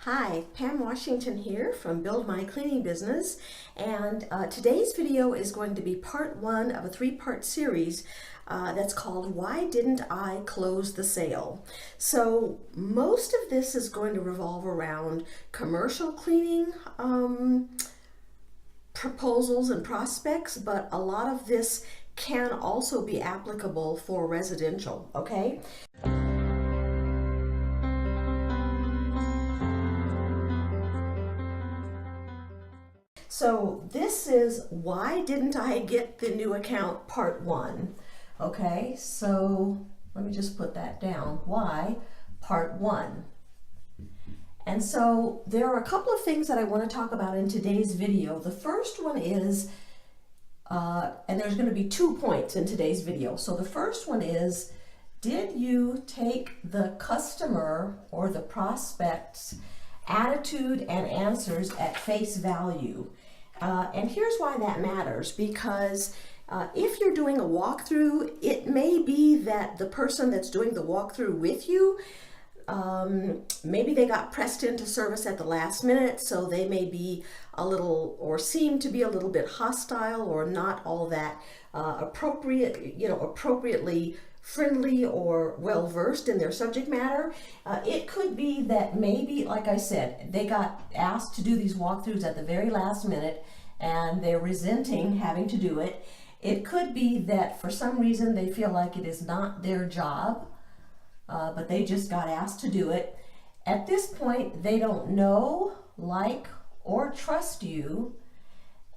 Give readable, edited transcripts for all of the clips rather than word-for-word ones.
Hi, Pam Washington here from Build My Cleaning Business, and today's video is going to be part one of a three-part series that's called Why Didn't I Close the Sale? So most of this is going to revolve around commercial cleaning proposals and prospects, but a lot of this can also be applicable for residential, okay? So this is Why Didn't I Get the New Account part one. Okay, so let me just put that down. Why part one. And so there are a couple of things that I want to talk about in today's video. The first one is, and there's going to be 2 points in today's video. So the first one is, did you take the customer or the prospect's attitude and answers at face value? And here's why that matters, because if you're doing a walkthrough, it may be that the person that's doing the walkthrough with you, maybe they got pressed into service at the last minute, so they may be a little, or seem to be a little bit hostile or not all that appropriately friendly or well-versed in their subject matter. It could be that maybe, like I said, they got asked to do these walkthroughs at the very last minute and they're resenting having to do it. It could be that for some reason they feel like it is not their job, but they just got asked to do it. At this point, they don't know, like, or trust you,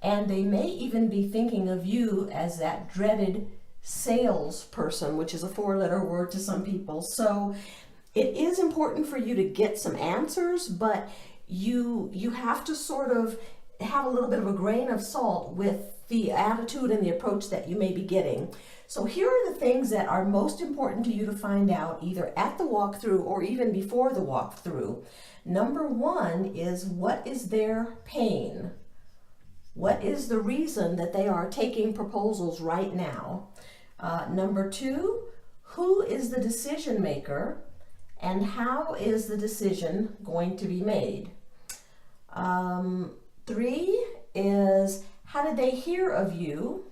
and they may even be thinking of you as that dreaded salesperson, which is a 4-letter word to some people. So it is important for you to get some answers, but you have to sort of have a little bit of a grain of salt with the attitude and the approach that you may be getting. So here are the things that are most important to you to find out either at the walkthrough or even before the walkthrough. Number one is, what is their pain? What is the reason that they are taking proposals right now? Number two, who is the decision maker and how is the decision going to be made? 3 is, how did they hear of you?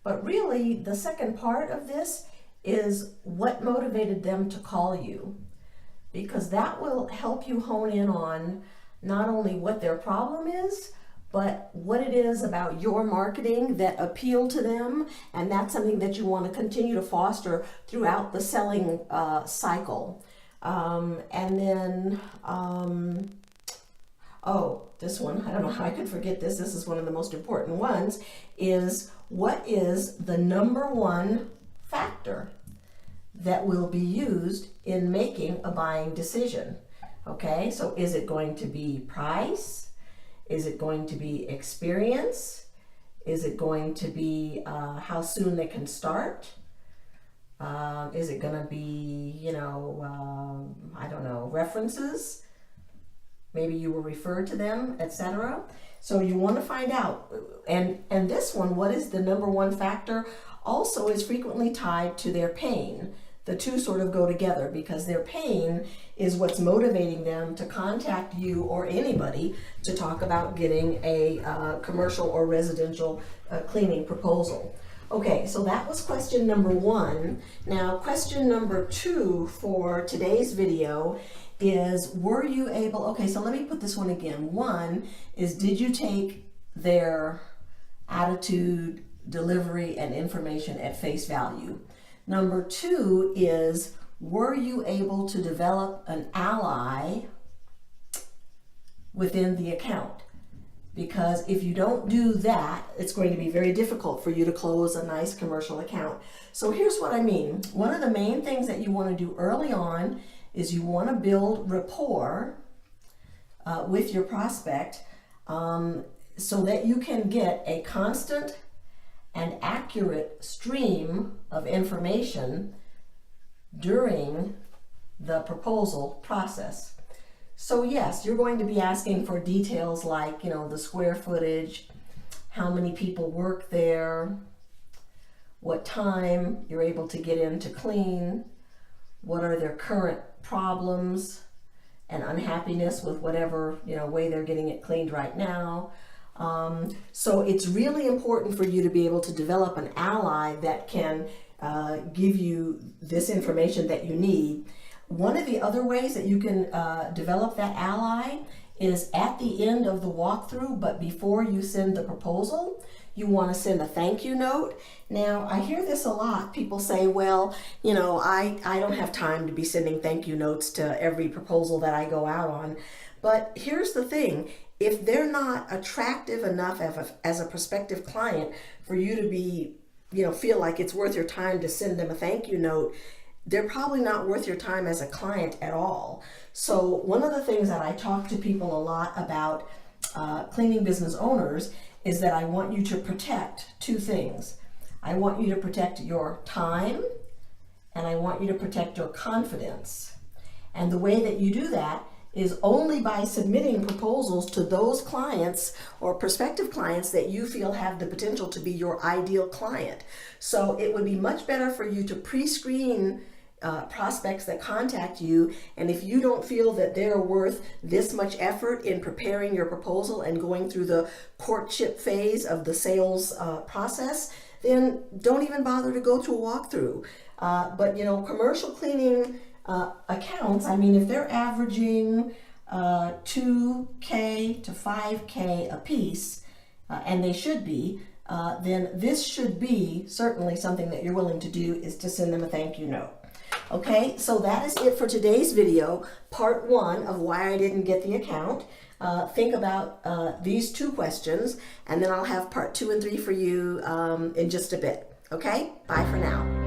But really, the second part of this is, what motivated them to call you? Because that will help you hone in on not only what their problem is, but what it is about your marketing that appealed to them, and that's something that you want to continue to foster throughout the selling cycle. And then, this one, I don't know how I could forget this. This is one of the most important ones, is what is the number one factor that will be used in making a buying decision? Okay, so is it going to be price? Is it going to be experience? Is it going to be how soon they can start? Is it going to be, I don't know, references? Maybe you were referred to them, etc. So you want to find out. And this one, what is the number one factor, also is frequently tied to their pain. The two sort of go together because their pain is what's motivating them to contact you or anybody to talk about getting a commercial or residential cleaning proposal. Okay, so that was question number one. Now, question number 2 for today's video is, were you able, okay, so let me put this one again. 1 is, did you take their attitude, delivery, and information at face value? Number 2 is, were you able to develop an ally within the account? Because if you don't do that, it's going to be very difficult for you to close a nice commercial account. So here's what I mean. One of the main things that you want to do early on is you want to build rapport with your prospect so that you can get a constant and accurate stream of information during the proposal process. So yes, you're going to be asking for details like, the square footage, how many people work there, what time you're able to get in to clean, what are their current problems, and unhappiness with whatever, way they're getting it cleaned right now. So it's really important for you to be able to develop an ally that can give you this information that you need. One of the other ways that you can develop that ally is at the end of the walkthrough, but before you send the proposal, you want to send a thank you note. Now, I hear this a lot. People say, well, I don't have time to be sending thank you notes to every proposal that I go out on. But here's the thing. If they're not attractive enough as a prospective client for you to be, feel like it's worth your time to send them a thank you note, they're probably not worth your time as a client at all. So one of the things that I talk to people a lot about cleaning business owners is that I want you to protect two things. I want you to protect your time, and I want you to protect your confidence. And the way that you do that is only by submitting proposals to those clients or prospective clients that you feel have the potential to be your ideal client. So it would be much better for you to pre-screen prospects that contact you, and if you don't feel that they're worth this much effort in preparing your proposal and going through the courtship phase of the sales process, then don't even bother to go to a walkthrough. But commercial cleaning accounts, if they're averaging $2K to $5K a piece, and they should be, then this should be certainly something that you're willing to do, is to send them a thank you note. Okay, so that is it for today's video, part 1 of why I didn't get the account. Think about these 2 questions, and then I'll have part 2 and 3 for you in just a bit. Okay, bye for now.